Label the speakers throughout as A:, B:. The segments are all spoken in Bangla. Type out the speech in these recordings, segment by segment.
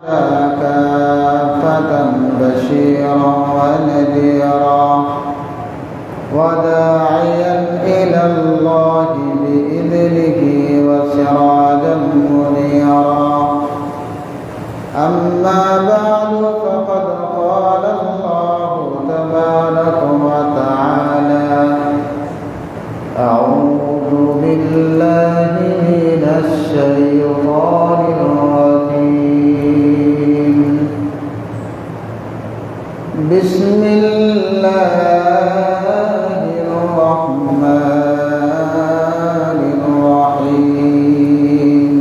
A: كافة بشيرا ونذيرا وداعيا إلى الله بإذنه وسراجا منيرا أما بعد فقد قال الله تبارك وتعالى أعوذ بالله من الشيطان الرجيم بسم الله الرحمن الرحيم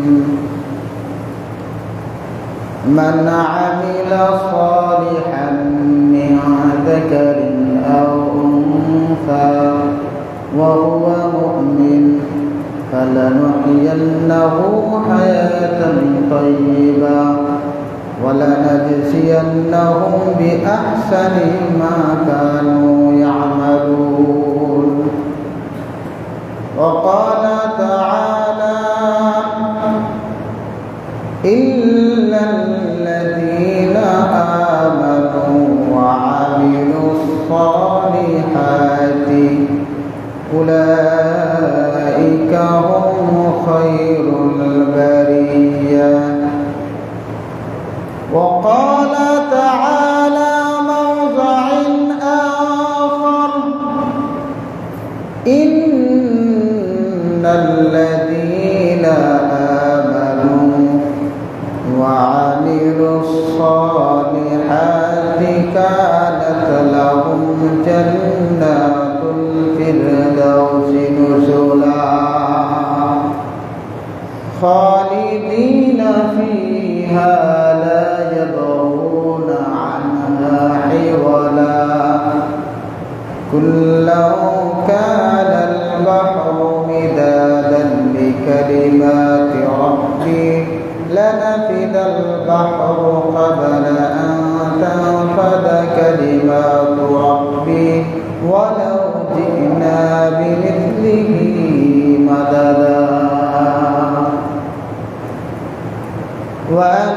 A: من عمل صالحا من ذكر أو أنثى وهو مؤمن فلنحيينه حياة طيبة ولنجزينهم بأحسن ما كانوا يعملون وقال تعالى إلا الذين آمنوا وعملوا الصالحات أولئك هم خير البرية وقال تعالى موضع آخر إن الذين آمنوا وعملوا الصالحات كانت لهم جنات الفردوس نزلا خالدين فيها لا يبغون عنها حولا قل لو كان البحر مدادا لكلمات ربي لنفد البحر قبل أن تنفد كلمات ربي ولو جئنا بمثله مددا وأن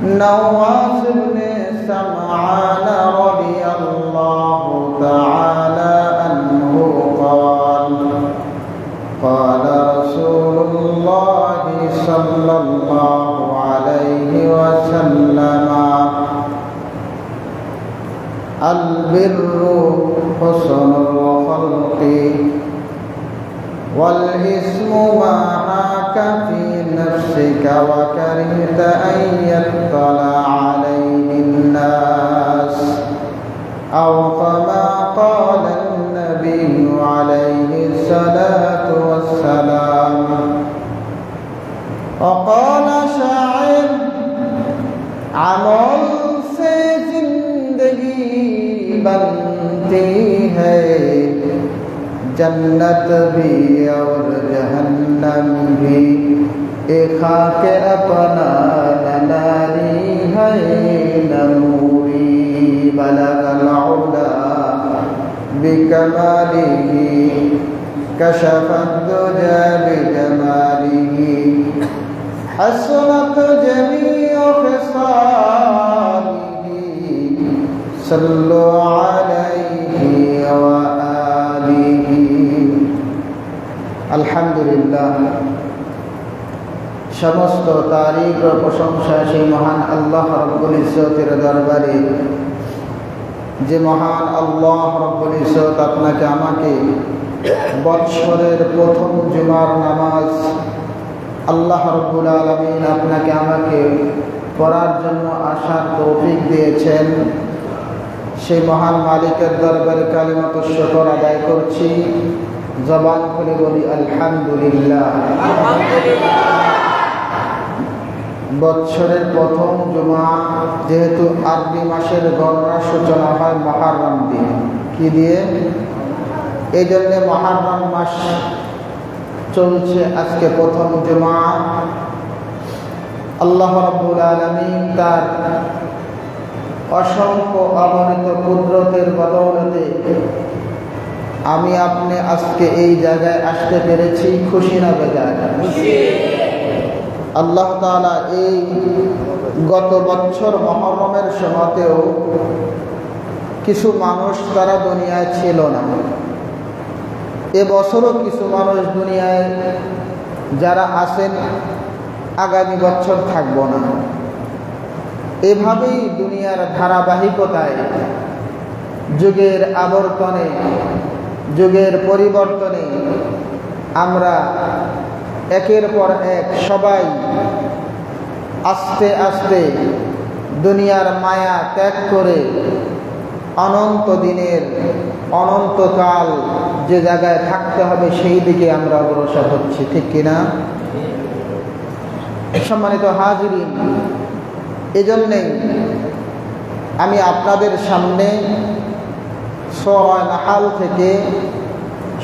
A: نواس بن سمعان رضي الله تعالى عنه قال رسول الله صلى الله عليه وسلم البر حسن الخلق والإثم ما حاك في نفسك وكرهت أن يطلع عليه الناس أو كما قال النبي عليه الصلاة والسلام وقال شاعر عمل से जिंदगी बनती है जन्नत भी और जहन्नम भी एक खाके अपना नारी है नूरी बलगल उला बिकमालिही कशफत दुजा बिजमालिही हसनत जमीउ खिसालिही सल्लु अलैहि व आलिही अल्हम्दुलिल्लाह समस्त तारीफ और प्रशंसा से महान अल्लाह रब्बुल इज्जतेर दरबारे जे महान अल्लाह रब्बुल इज्जत आपनाके आमाके बत्सरेर प्रथम जुमार नामाज अल्लाह रब्बुल आलामीन आपनाके आमाके पढ़ार जन्य आसार तौफिक दिएছেন সেই महान मालिकेर दरबारे कालिमात शुकर आदाय करছি जबान खुले बोली अल्हम्दुलिल्लाह বৎসরের প্রথম জুমা যেহেতু আরবি মাসের গণনা সূচনা হয় মুহররম দিয়ে কি দিয়ে এই জন্য মুহররম মাস চলছে আজকে প্রথম জুমা আল্লাহ রাব্বুল আলামিন তার অসংখ্য অগণিত কুদরতের বদৌলতে আমি আপনি আজকে এই জায়গায় আসতে পেরেছি, খুশি না বেজার? আল্লাহ তাআলা এই গত বছর মুহররমের সময়তেও কিছু মানুষ তারা দুনিয়ায় ছিল না। এবছরও কিছু মানুষ দুনিয়ায় যারা আছেন আগামী বছর থাকব না। এভাবেই দুনিয়ার ধারাবাহিকতায় যুগের আবর্তনে, যুগের পরিবর্তনে আমরা একের পর এক সবাই আস্তে আস্তে দুনিয়ার মায়া ত্যাগ করে অনন্ত দিনের অনন্তকাল যে জায়গায় থাকতে হবে সেই দিকে আমরা অগ্রসর হচ্ছি, ঠিক কিনা? সম্মানিত হাজিরিন, এজন্যেই আমি আপনাদের সামনে সূরা নাহাল থেকে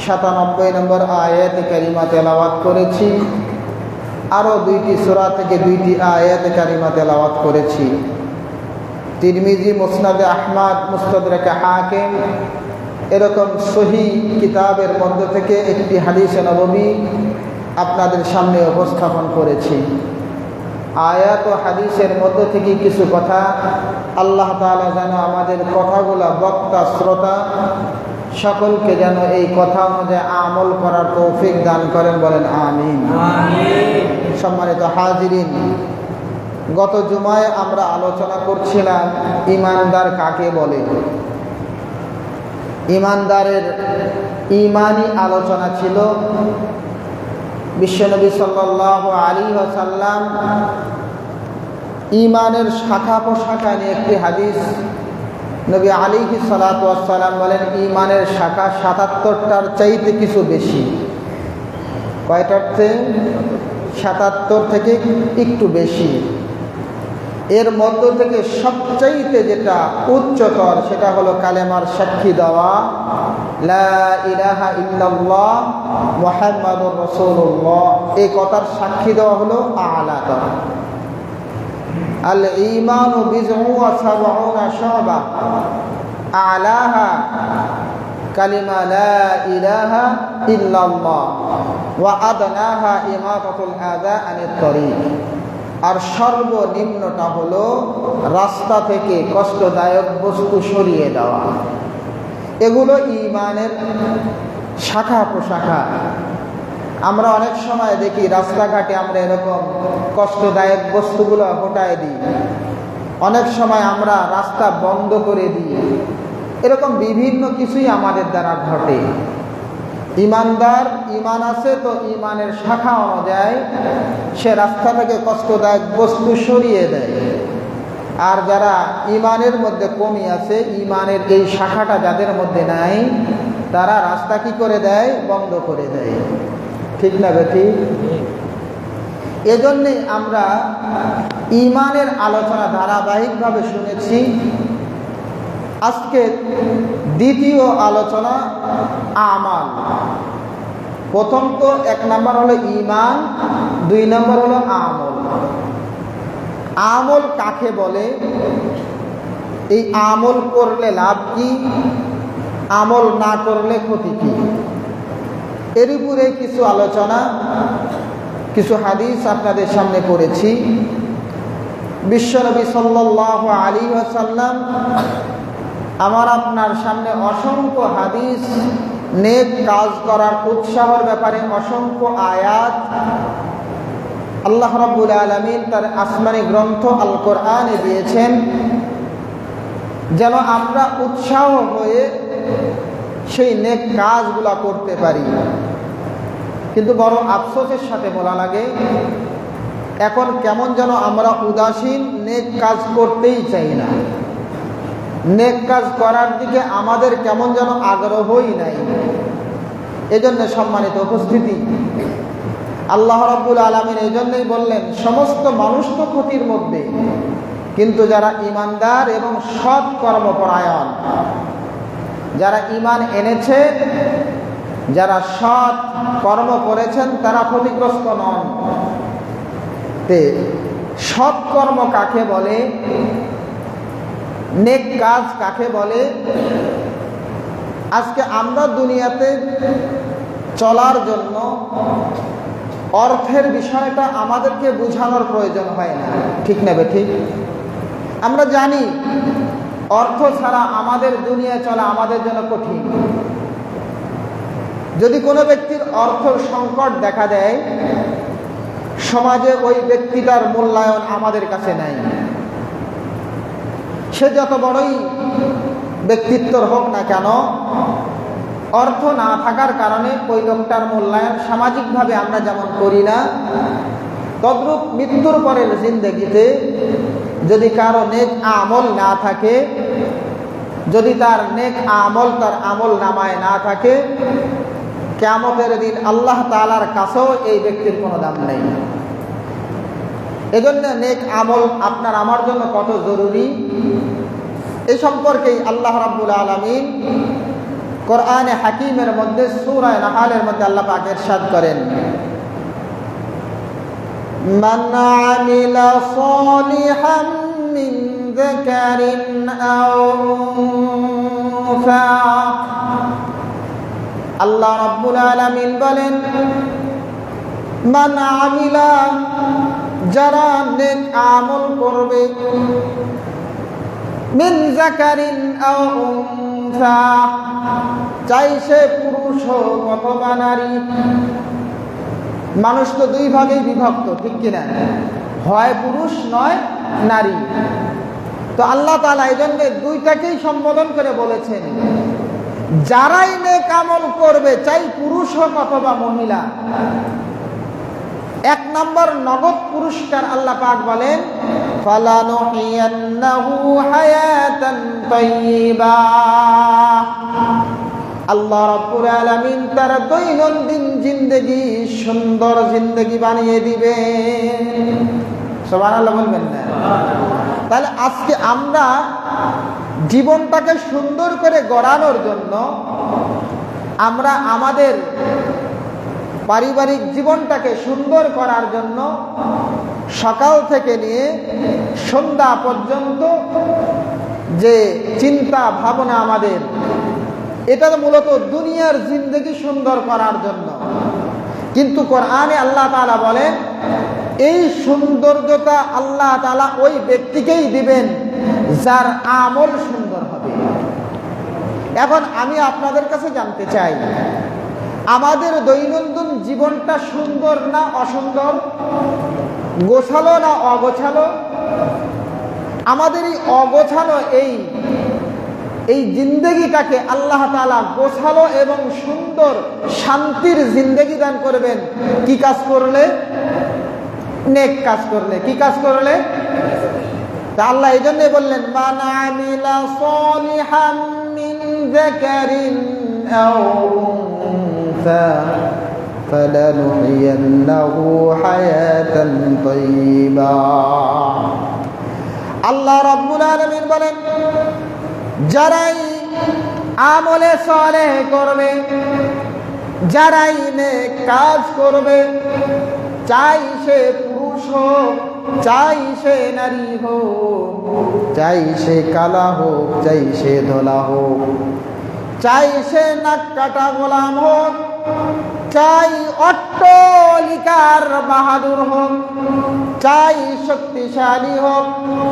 A: ৯৭ নম্বর আয়াত কারিমা তেলাওয়াত করেছি, আরও ২টি সূরা থেকে ২টি আয়াত কারিমা তেলাওয়াত করেছি। তিরমিজি, মুসনাদে আহমদ, মুস্তাদরাকে হাকিম এরকম সহিহ কিতাবের মধ্যে থেকে একটি হাদিসে নববী আপনাদের সামনে উপস্থাপন করেছি। আয়াত ও হাদিসের মধ্য থেকে কিছু কথা আল্লাহ তাআলা যেন আমাদের কথাগুলা বক্তা শ্রোতা সকলকে যেন এই কথা অনুযায়ী আমল করার তৌফিক দান করেন, বলেন আমিন। সম্মানিত হাজিরিন, গত জুমায় আমরা আলোচনা করছিলাম ঈমানদার কাকে বলে। ঈমানদারের ঈমানি আলোচনা ছিল। বিশ্বনবী সাল্লাল্লাহু আলাইহি ওয়াসাল্লাম ঈমানের শাখা প্রশাখা নিয়ে একটি হাদিস, নবী আলাইহিস সালাতু ওয়াস সালাম বলেন ঈমানের শাখা ৭৭টার চাইতে কিছু বেশি। কয়টার চেয়ে? ৭৭ থেকে একটু বেশি। এর মধ্য থেকে সবচাইতে যেটা উচ্চতর সেটা হলো কালেমার সাক্ষী দেওয়া, লা ইলাহা ইল্লাল্লাহ মুহাম্মাদুর রাসূলুল্লাহ, এই কথার সাক্ষী দেওয়া হলো আলাতর। আল ঈমানু বিজউ ওয়া সাবউনা শুবা, আলাহা কালিমা লা ইলাহা ইল্লাল্লাহ ওয়া আদনাহা ইমাতাতুল আযা আনিত তরিক। আর সর্বনিম্নটা হলো রাস্তা থেকে কষ্টদায়ক বস্তু সরিয়ে দেওয়া। এগুলো ঈমানের শাখা প্রশাখা। আমরা অনেক সময় দেখি রাস্তাঘাটে আমরা এরকম কষ্টদায়ক বস্তুগুলো হটায় দিই, অনেক সময় আমরা রাস্তা বন্ধ করে দিই, এরকম বিভিন্ন কিছুই আমাদের দ্বারা ঘটে। ঈমানদার ঈমান আছে তো ঈমানের শাখা অনুযায়ী সে রাস্তা থেকে কষ্টদায়ক বস্তু সরিয়ে দেয়। আর যারা ঈমানের মধ্যে কমই আছে, ঈমানের এই শাখাটা যাদের মধ্যে নাই, তারা রাস্তা কি করে দেয়? বন্ধ করে দেয়, ঠিক না বেঠিক? এজন্যই আমরা ঈমানের আলোচনা ধারাবাহিকভাবে শুনেছি। আজকে দ্বিতীয় আলোচনা আমাল। প্রথম তো ১ নম্বর হলো ঈমান, ২ নম্বর হলো আমল। আমল কাকে বলে? এই আমল করলে লাভ কি, আমল না করলে ক্ষতি কি, এর উপরে কিছু আলোচনা, কিছু হাদিস আপনাদের সামনে পড়েছি। বিশ্বনবী সাল্লাল্লাহু আলাইহি ওয়াসাল্লাম আমার আপনার সামনে অসংখ্য হাদিস, নেক কাজ করার উৎসাহের ব্যাপারে অসংখ্য আয়াত আল্লাহ রাব্বুল আলামিন তার আসমানি গ্রন্থ আল কোরআনে দিয়েছেন, যেন আমরা উৎসাহ হয়ে সেই নেক কাজগুলা করতে পারি। কিন্তু বড় আফসোসের সাথে বলা লাগে, এখন কেমন যেন আমরা উদাসীন, নেক কাজ করতেই চাই না। নেক কাজ করার দিকে আমাদের কেমন যেন আগ্রহই নাই। এজন্য সম্মানিত উপস্থিতি, আল্লাহ রাব্বুল আলামিন এজন্যই বললেন সমস্ত মানুষ তো ক্ষতির মধ্যে, কিন্তু যারা ঈমানদার এবং সৎ কর্মপরায়ণ, যারা ঈমান এনেছে, যারা সৎ কর্ম করেছেন, তারা ক্ষতিগ্রস্ত নন। সৎ কর্ম কাকে বলে? নেক কাজ কাকে বলে? আজকে আমরা দুনিয়াতে চলার জন্য অর্থের বিষয়টা আমাদেরকে বোঝানোর প্রয়োজন হয় না, ঠিক না ঠিক? আমরা জানি অর্থ ছাড়া আমাদের দুনিয়া চলা আমাদের জন্য কঠিন। যদি কোনো ব্যক্তির অর্থ সংকট দেখা দেয়, সমাজে ওই ব্যক্তিটার মূল্যায়ন আমাদের কাছে নাই। সে যত বড়ই ব্যক্তিত্বর হোক না কেন, অর্থ না থাকার কারণে ওই লোকটার মূল্যায়ন সামাজিকভাবে আমরা যেমন করি না, তদ্রূপ মৃত্যুর পরের জিন্দেগিতে যদি কারো নেক আমল না থাকে, যদি তার নেক আমল তার আমল নামায় না থাকে, কিয়ামতের দিন আল্লাহ তাআলার কাছেও এই ব্যক্তির কোনো দাম নেই। এজন্য নেক আমল আপনার আমার জন্য কত জরুরি, এই সম্পর্কেই আল্লাহ রাব্বুল আলামিন কোরআনে হাকিমের মধ্যে সূরা নাহলের মধ্যে আল্লাহ পাক ইরশাদ করেন, মান আমিলা সালিহাম মিন যাকারিন আও উনসা। আল্লাহ রাব্বুল আলামিন বলেন, মান আমিলা, যারা নেক আমল করবে, মিন যাকারিন আও উনসা, চাই সে পুরুষ হোক অথবা নারী। মানুষ তো দুই ভাগেই বিভক্ত, ঠিক কিনা? হয় পুরুষ নয় নারী। তো আল্লাহ তাআলা এই জন্য দুইটাকেই সম্বোধন করে বলেছেন, যারাই নেক আমল করবে, চাই পুরুষ হোক অথবা মহিলা। এক নম্বর নগদ পুরস্কার আল্লাহ পাক বলেন, ফালানুহিয়ান্নাহু হায়াতান তাইয়্যিবা। আল্লাহ রাব্বুল আলামিন তার দৈনন্দিন জিন্দেগি সুন্দর জিন্দেগি বানিয়ে দিবেন। সুবহানাল্লাহ বলবেন না? তাহলে আজকে আমরা জীবনটাকে সুন্দর করে গড়ানোর জন্য, আমরা আমাদের পারিবারিক জীবনটাকে সুন্দর করার জন্য সকাল থেকে নিয়ে সন্ধ্যা পর্যন্ত যে চিন্তা ভাবনা আমাদের, এটা মূলত দুনিয়ার জিন্দেগি সুন্দর করার জন্য। কিন্তু কোরআনে আল্লাহ তাআলা বলেন, এই সৌন্দর্যতা আল্লাহ তাআলা ওই ব্যক্তিকেই দিবেন যার আমল সুন্দর হবে। এখন আমি আপনাদের কাছে জানতে চাই, আমাদের দৈনন্দিন জীবনটা সুন্দর না অসুন্দর, গোছালো না অগোছালো? আমাদের এই অগোছালো এই জিন্দেগিটাকে আল্লাহ তাআলা গোছালো এবং সুন্দর শান্তির জিন্দেগি দান করবেন কি কাজ করলে? নেক কাজ করলে। কি কাজ করলে? তা আল্লাহ এই জন্যই বললেন, মান আমিলা সালিহাম মিন যাকারিন আও উনসা ফালানুহিয়ান্নাহু হায়াতান তাইয়্যিবা। আল্লাহ রাব্বুল আলামিন বলেন, যারাই আমলে সালেহ করবে, যারাই নেক কাজ করবে, চাই সে পুরুষ হোক, চাই সে নারী হোক, চাই সে কালা হোক, চাই সে ধলা হোক, চাই সে নাক কাটা গোলাম হোক, চাই অট্টালিকার বাহাদুর হোক, চাই শক্তিশালী হোক,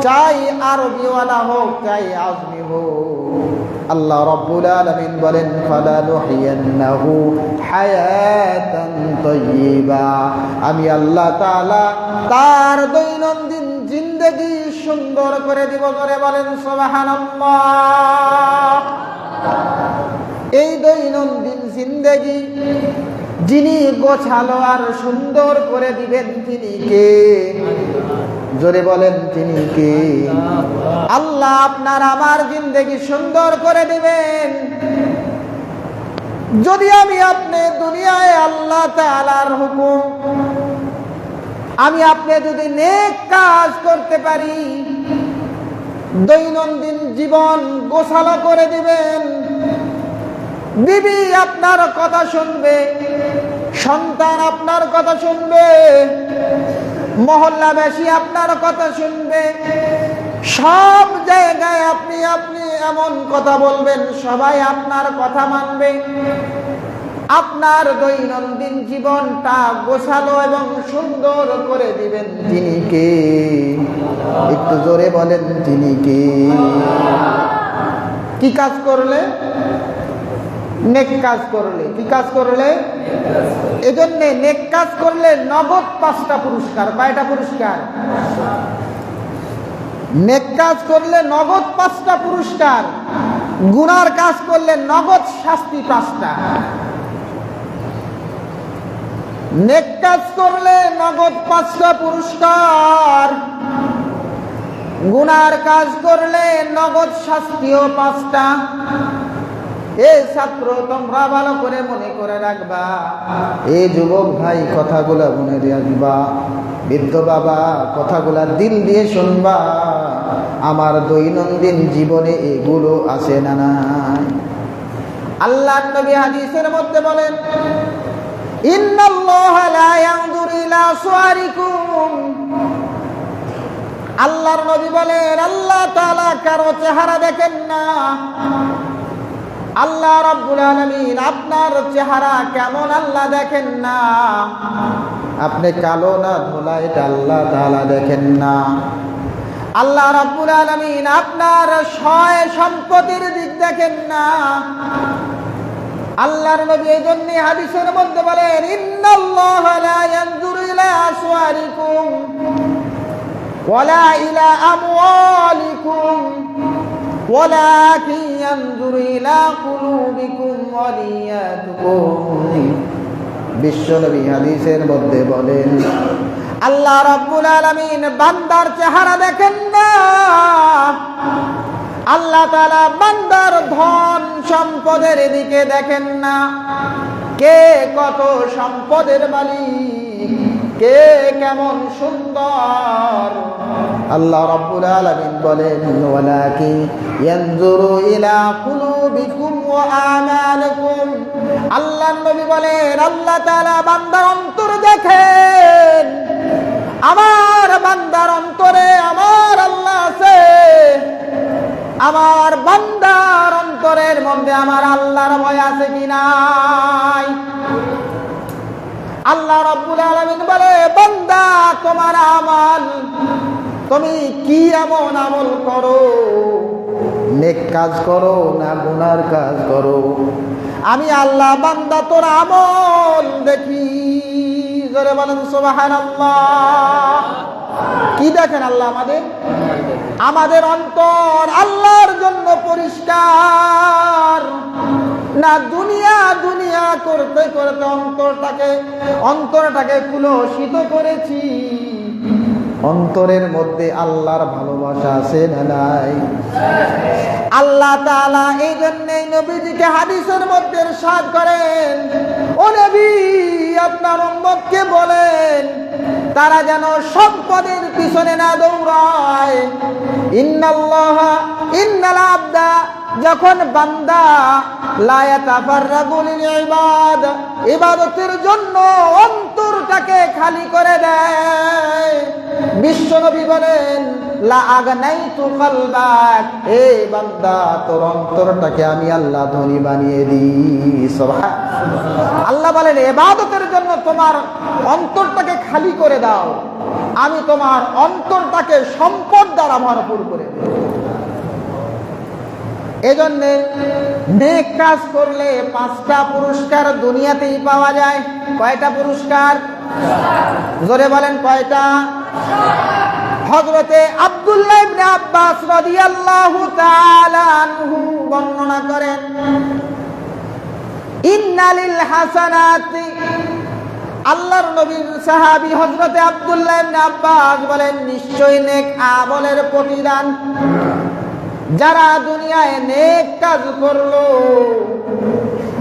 A: চাই আরবিওয়ালা হোক, চাই আজমি হোক, আল্লাহ রাব্বুল আলামিন বলেন, ফালানুহিয়ান্নাহু হায়াতান তাইয়্যিবা। আমি আল্লাহ তাআলা তার দৈনন্দিন জিন্দেগি সুন্দর করে দিব। করে বলেন সুবহানাল্লাহ। এই দৈনন্দিন জিন্দেগি যিনি গোছালো আর সুন্দর করে দিবেন তিনি কে? জোরে বলেন, তিনি কে? আল্লাহ আপনার আমার জিন্দেগি সুন্দর করে দিবেন যদি আমি আপনি দুনিয়ায় আল্লাহ তাআলার হুকুম, আমি আপনি যদি নেক কাজ করতে পারি, দৈনন্দিন জীবন গোছালো করে দিবেন। বিবি আপনার কথা শুনবে, সন্তান আপনার কথা শুনবে, মহল্লাবাসী আপনার কথা শুনবে, সব জায়গায় আপনি এমন কথা বলবেন, সবাই আপনার কথা মানবে। আপনার দৈনন্দিন জীবনটা গোছালো এবং সুন্দর করে দিবেন তিনি কে? একটু জোরে বলেন তিনি কে? কি কাজ করলে? নেক কাজ করলে। কি কাজ করলে? এজন্য নেক কাজ করলে নগদ 5টা পুরস্কার। কয়টা পুরস্কার? নেক কাজ করলে নগদ 5টা পুরস্কার, গুনার কাজ করলে নগদ শাস্তি 5টা। নেক কাজ করলে নগদ 5টা পুরস্কার, গুনার কাজ করলে নগদ শাস্তিও 5টা। এই ছাত্র তোমরা ভালো করে মনে করে রাখবা, এই যুবক ভাই কথাগুলা মনে রাখবা, বৃদ্ধ বাবা কথাগুলা দিল দিয়ে শুনবা। আমার দৈনন্দিন জীবনে এগুলো আছে না নাই? আল্লাহর নবী হাদিসের মধ্যে বলেন, ইন্নাল্লাহা লা ইয়ানজুরু ইলা সুওয়ারিকুম। আল্লাহর নবী বলেন, আল্লাহ তাআলা কারো চেহারা দেখেন না। আল্লাহ রাব্বুল আলামিন আপনার চেহারা কেমন আল্লাহ দেখেন না। আপনি কালো না ধোলা এটা আল্লাহ তাআলা দেখেন না। আল্লাহ রাব্বুল আলামিন আপনার সয় সম্পদের দিক দেখেন না। আল্লাহর নবী এইজন্য হাদিসের মধ্যে বলেন, ইন্নাল্লাহা লা ইয়ানজুরু ইলা আসওয়ারিকুম ওয়ালা ইলা আমওয়ালিকুম ওয়ালাকিন ইয়ানজুরু ইলা কুলুবিকুম ওয়া নিয়াতিকুম। বিশ্বনবী হাদিসের মধ্যে বলেন, আল্লাহ রাব্বুল আলামিন বান্দার চেহারা দেখেন না। আল্লাহ তাআলা বান্দার ধন সম্পদের দিকে দেখেন না। কে কত সম্পদের মালিক, কে কেমন সুন্দর। আল্লাহ রাব্বুল আলামিন বলেন, ওয়ালাকিন ইয়ানজুরু ইলা কুলুবিকুম ওয়া আমালিকুম। আল্লাহর নবী বলেন, আল্লাহ তাআলা বান্দার অন্তর দেখেন। আমার বান্দার অন্তরে আমার আল্লাহ আছে। আমার বান্দার অন্তরের মধ্যে আমার আল্লাহর ভয় আছে কি নাই? আল্লাহ রাব্বুল আলামিন বলে, বান্দা তোমার আমল, তুমি কি এমন আমল করো? নেক কাজ করো না গুনার কাজ করো? আমি আল্লাহ বান্দা তোর আমল দেখি। জোরে বলেন সুবহানাল্লাহ। কি দেখেন আল্লাহ? আমাদের অন্তর আল্লাহর জন্য পরিষ্কার না দুনিয়া দুনিয়া করতে করতে অন্তরটাকে কুলসিত করেছি। অন্তরের মধ্যে আল্লাহর ভালোবাসা আছে না নাই? আল্লাহ তাআলা এই জন্যই নবীজিকে হাদিসের মধ্যে ইরশাদ করেন, ও নবী আপনার উম্মতকে বলেন তারা যেন সম্পদের পিছনে না দৌড়ায়। ইন্নাল আবদা, যখন বান্দা লা ইয়াতাফাররাগু লিল ইবাদ, ইবাদতের জন্য অন্তরটাকে খালি করে দেয়, বিশ্বনবী বলেন লা আগনাইতু কলবাক, এই বান্দা তোর অন্তরটাকে আমি আল্লাহ ধনী বানিয়ে দিই। সুবহানাল্লাহ। আল্লাহ বলেন ইবাদতের জন্য তোমার অন্তরটাকে খালি করে দাও, আমি তোমার অন্তরটাকে সম্পদ দ্বারা ভরপুর করে দেব। এজন্য নেক কাজ করলে 5টা পুরস্কার দুনিয়াতেই পাওয়া যায়। কয়টা পুরস্কার? জোরে বলেন কয়টা? হযরতে আব্দুল্লাহ ইবনে আব্বাস রাদিয়াল্লাহু তাআলা আনহু বর্ণনা করেন, ইন্নালিল হাসানাতি, আল্লাহর নবীর সাহাবী হযরতে আব্দুল্লাহ ইবনে আব্বাস বলেন, নিশ্চয়ই নেক আমলের প্রতিদান। যারা দুনিয়ায় নেক কাজ করলো,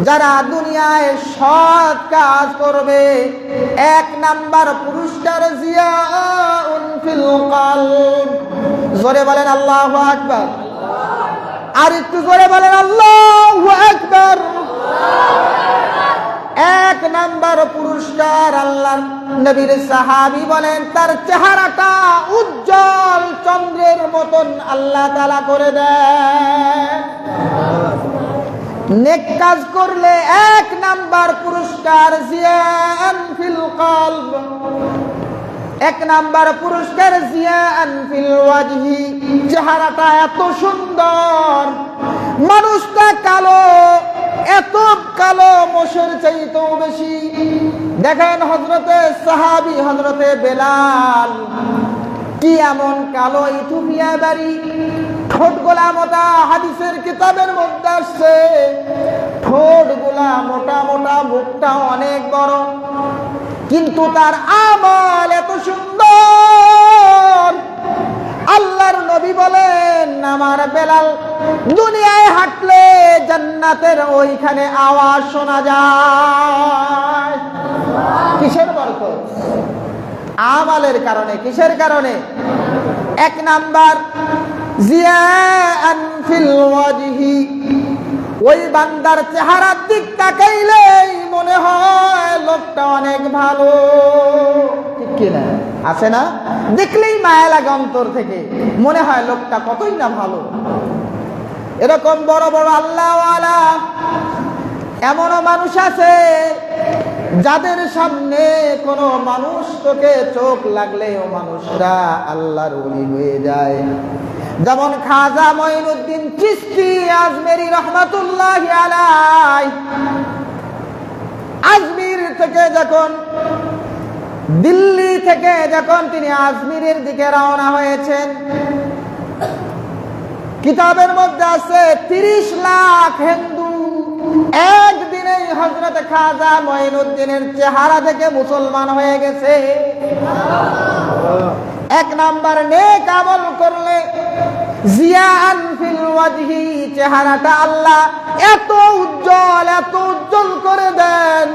A: যারা দুনিয়ায় সৎ কাজ করবে, 1 নাম্বার পুরস্কার জিয়াউন ফিল কলব। জোরে বলেন আল্লাহু আকবার। আর একটু জোরে বলেন আল্লাহু আকবার। 1 নাম্বার পুরস্কার আল্লাহর নবীর সাহাবী বলেন তার চেহারাটা উজ্জ্বল চন্দ্রের মতন আল্লাহ তাআলা করে দেয়। নেক কাজ করলে 1 নাম্বার পুরস্কার জিয়ান ফিল কলব, 1 নাম্বার পুরস্কার জিয়ান ফিল ওয়াজহি, চেহারাটা এত সুন্দর, মানুষটা কালো, এত কালো মোষের চাইতেও বেশি। দেখেন হযরতে সাহাবী হযরতে বেলাল কি এমন কালো, ইথিওপিয়া বাড়ি, ঠোঁটগুলা মোটা, হাদিসের কিতাবের মধ্যে আসছে ঠোঁটগুলা মোটা মোটা, মুখটা অনেক বড়, কিন্তু তার আমল এত সুন্দর। আল্লাহর নবী বলেন আমার বেলাল দুনিয়ায় হাঁটলে জান্নাতের ওইখানে আওয়াজ শোনা যায়। কিসের বরকত? আমলের কারণে। কিসের কারণে? 1 নাম্বার জিয়ান ফিল ওয়াজহি, ওই বান্দার চেহারার দিক তাকাইলেই মনে হয় লোকটা অনেক ভালো, ঠিক কিনা? আছে না? দেখলেই মায়া লাগে, অন্তর থেকে মনে হয় লোকটা কতই না ভালো। এরকম বড় বড় আল্লাহওয়ালা এমনও মানুষ আছে যাদের সামনে কোনো মানুষ তোকে চোখ লাগলে ও মানুষটা আল্লাহর ওলি হয়ে যায়। যেমন খাজা মঈনুদ্দিন চিশতি আজমেরি রহমাতুল্লাহি আলাইহি, আজমির থেকে যখন, দিল্লি থেকে যখন তিনি আজমিরের দিকে রওনা হয়েছেন, কিতাবের মধ্যে আছে 30 লাখ হিন্দু একদিনেই হযরত খাজা মঈনুদ্দিনের চেহারা দেখে মুসলমান হয়ে গেছে। 1 নাম্বার নেক আমল করলে জিয়ান ফিল ওয়াজহি, চেহারাটা আল্লাহ এত উজ্জ্বল করে দেন,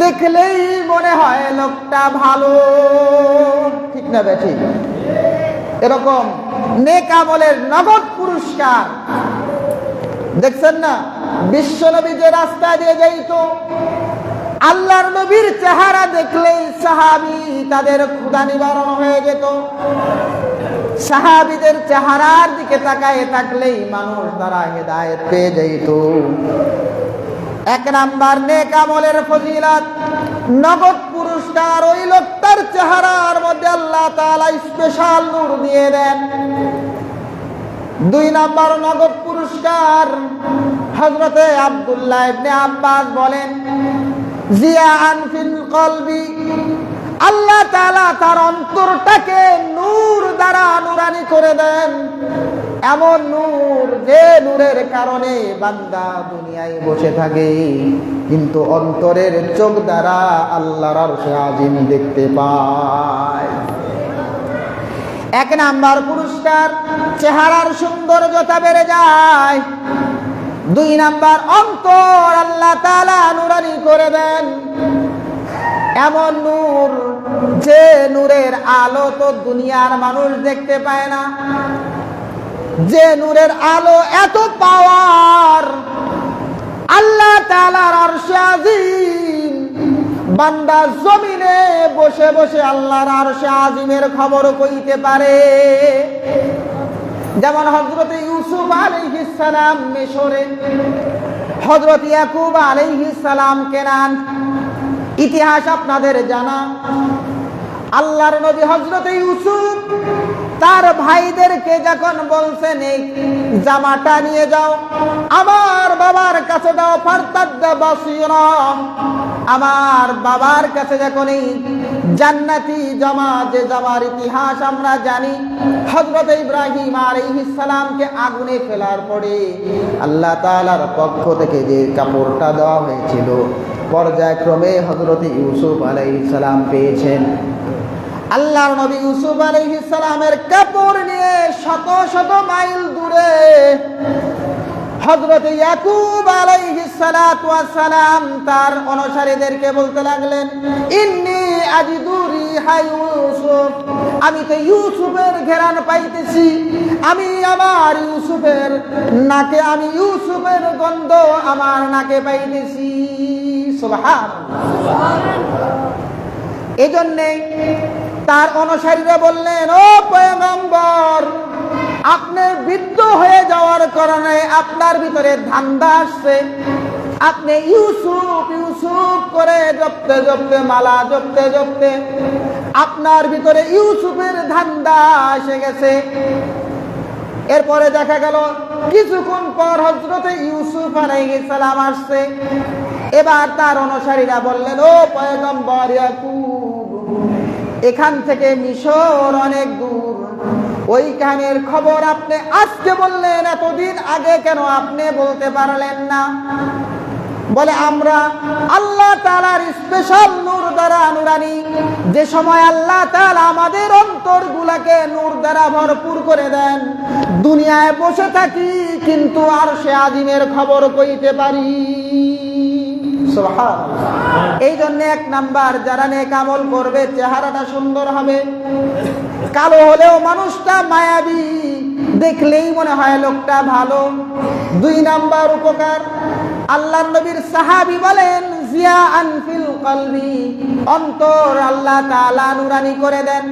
A: দেখলেই মনে হয় লোকটা ভালো, ঠিক না বেঠি? এরকম নেক আমলের নগদ পুরস্কার দেখছেন না? বিশ্বনবী যে রাস্তা দিয়ে যাইতো, আল্লাহর নবীর চেহারা দেখলেই সাহাবী তাদের ক্ষুধা নিবারণ হয়ে যেত। সাহাবীদের চেহারার দিকে তাকায় থাকলেই মানুষ দ্বারা হেদায়েত পেয়ে যেত। 1 নাম্বার নেক আমলের ফজিলত, নগদ পুরস্কার ওই লোকটার চেহারার মধ্যে আল্লাহ তাআলা স্পেশাল নূর দিয়ে দেন। 2 নাম্বার নগদ পুরস্কার, হযরতে আব্দুল্লাহ ইবনে আব্বাস বলেন জিয়ান ফিল কলবি, আল্লাহ তাআলা তার অন্তরটাকে নূর দ্বারা নুরানি করে দেন, এমন নূর যে নূরের কারণে বান্দা দুনিয়ায় বসে থাকে কিন্তু অন্তরের চোখ দ্বারা আল্লাহর আরশে আজিম দেখতে পায়। 1 নাম্বার পুরস্কার, চেহারার সৌন্দর্যতা বেড়ে যায়। 2 নাম্বার, অন্তর আল্লাহ তাআলা নুরানি করে দেন, এমন নূর যে নূরের আলো তো দুনিয়ার মানুষ দেখতে পায় না, যে নূরের আলো এত পাওয়ার, আল্লাহ তাআলার আরশে আজিম, বান্দা জমিনে বসে বসে আল্লাহর আরশে আজিমের খবর কইতে পারে। যেমন হযরত ইউসুফ আলাইহিস সালাম মিশরে, হযরত ইয়াকুব আলাইহিস সালাম কেনান, ইতিহাস আপনাদের জানা। আল্লাহর নবী হযরত ইউসুফ তার ভাইদেরকে যখন বলছেন এই জামাটা নিয়ে যাও, আমার বাবার কাছে দাও, ফারতাদ্দা বাসীরা, আমার বাবার কাছে যখন এই জান্নাতি জামা, যে জামার ইতিহাস আমরা জানি, হযরত ইব্রাহিম আলাইহিস সালামকে আগুনে ফেলার পরে আল্লাহ তাআলার পক্ষ থেকে যে কাপড়টা দেওয়া হয়েছিল, পর্যায়ক্রমে হযরত ইউসুফ আলাইহিস সালাম পেয়েছেন। আল্লাহর নবী ইউসুফ আলাইহিস সালামের কাপড় নিয়ে শত শত মাইল দূরে হযরত ইয়াকুব আলাইহিস সালাতু ওয়াস সালাম তার অনুসারীদেরকে বলতে লাগলেন, ইন্নী আজিদু রিহা ইউসুফ, আমি তো ইউসুফের ঘ্রাণ পাইতেছি, আমি আমার ইউসুফের নাকে, আমি ইউসুফের গন্ধ আমার নাকে পাইতেছি। সুবহানাল্লাহ। এজন্যে তার অনুসারীরা বললেন, ও পয়গম্বর, আপনি বৃদ্ধ হয়ে যাওয়ার কারণে আপনার ভিতরে ধান্দা আসছে, আপনি ইউসুফ ইউসুফ করে জপতে জপতে, মালা জপতে জপতে আপনার ভিতরে ইউসুফের ধান্দা এসে গেছে। এরপরে দেখা গেল কিছুক্ষণ পর হযরতে ইউসুফ আলাইহিস সালাম আসছে। এবার তার অনুসারীরা বললেন, ও পয়গম্বর ইয়াকুব, এখান থেকে মিশর অনেক দূর, ওইখানের খবর আপনি আজকে বললেন, এতদিন আগে কেন আপনি বলতে পারলেন না? বলে, আমরা আল্লাহ তাআলার স্পেশাল নূর দ্বারা নুরানি, যে সময় আল্লাহ তাআলা আমাদের অন্তরগুলোকে নূর দ্বারা ভরপুর করে দেন, দুনিয়ায় বসে থাকি কিন্তু আরশে আজিমের খবর কইতে পারি। সুবহানাল্লাহ। এই জন্য 1 নাম্বার, যারা নেক আমল করবে চেহারাটা সুন্দর হবে, কালো হলেও মানুষটা মায়াবী, দেখলেই মনে হয় লোকটা ভালো। 2 নাম্বার উপকার, আল্লাহর নবীর সাহাবী বলেন, জিয়াআন ফিল কলবি, অন্তর আল্লাহ তাআলা নুরানি করে দেন,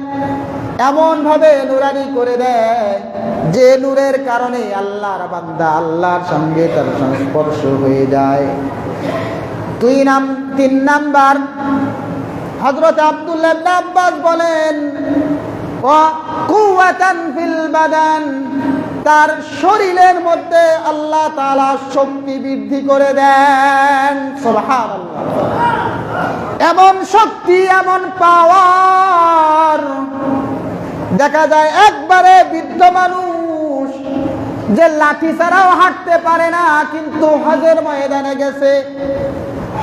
A: এমন ভাবে নুরানি করে দেন যে নূরের কারণে আল্লাহর বান্দা আল্লাহর সঙ্গে তার সংস্পর্শ হয়ে যায়। 3 নাম্বার, হযরত আব্দুল্লাহ ইবনে আব্বাস বলেন, ওয়া কুওয়াতান ফিল বাদান, তার শরীরের মধ্যে আল্লাহ তাআলা শক্তি বৃদ্ধি করে দেন। সুবহানাল্লাহ। এমন শক্তি, এমন পাওয়ার, দেখা যায় একবারে বৃদ্ধ মানুষ যে লাঠি ছাড়াও হাঁটতে পারে না, কিন্তু হজের ময়দানে গেছে,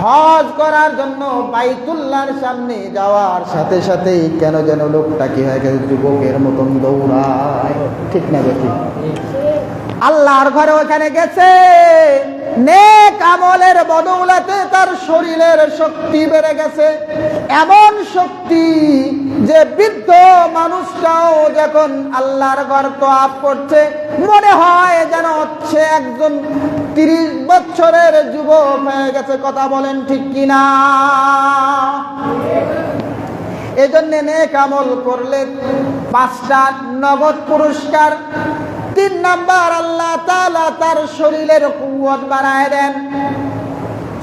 A: হজ করার জন্য বাইতুল্লাহর সামনে যাওয়ার সাথে সাথেই কেন যেন লোকটা কি হয়ে গেছে, যুবকের মতন দৌড়ায়। ঠিক না দেখি? আল্লাহর ঘরে ওখানে গেছে, নেক আমলের বদৌলতে তার শরীরের শক্তি বেড়ে গেছে, এমন শক্তি যে বৃদ্ধ মানুষটাও যখন আল্লাহর ঘর তোয়াফ করছে মনে হয় যেন হচ্ছে একজন 30 বছরের যুবক হয়ে গেছে। কথা বলেন ঠিক কিনা? এজন্য নেক আমল করলে 5টা নগদ পুরস্কার। 3 নাম্বার, আল্লাহ তাআলা তার শরীরের কুওয়াত বাড়ায় দেন।